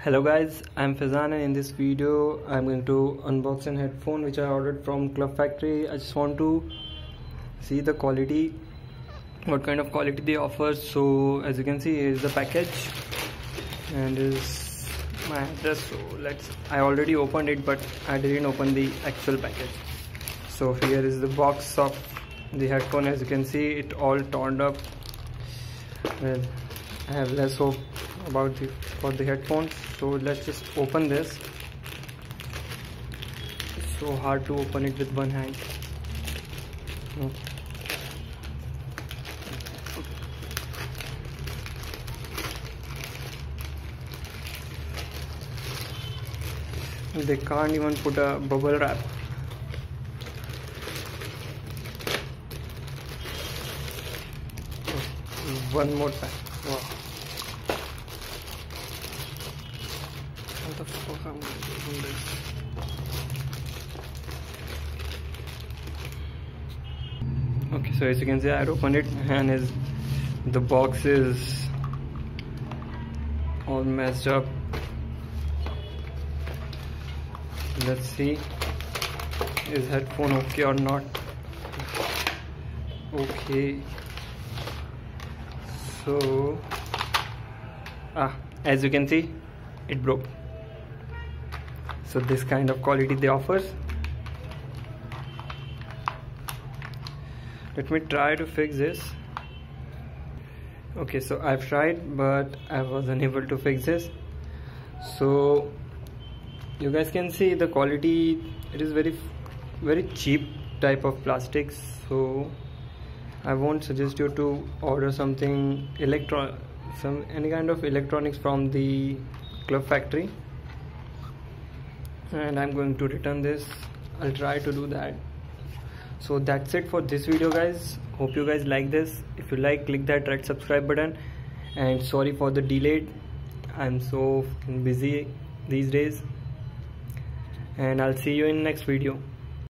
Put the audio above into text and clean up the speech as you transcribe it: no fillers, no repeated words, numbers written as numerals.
Hello guys, I'm Fazan and in this video I'm going to unbox an headphone which I ordered from Club Factory. I just want to see the quality, what kind of quality they offer. So as you can see, here is the package and is my address. So I already opened it, but I didn't open the actual package. So here is the box of the headphone. As you can see, it all torn up. Well, I have less hope for the headphones, so let's just open this. It's so hard to open it with one hand. No. They can't even put a bubble wrap. One more time. Wow. How the fuck am I doing this? Okay, so as you can see, I opened it and the box is all messed up. Let's see, is headphone okay or not? Okay. So as you can see, it broke. So this kind of quality they offer. Let me try to fix this. Okay, so I've tried, but I was unable to fix this. So you guys can see the quality. It is very cheap type of plastics. So I won't suggest you to order something any kind of electronics from the Club Factory, and I'm going to return this. I'll try to do that. So that's it for this video, guys. Hope you guys like this. If you like, click that red subscribe button, and sorry for the delay. I'm so busy these days, and I'll see you in next video.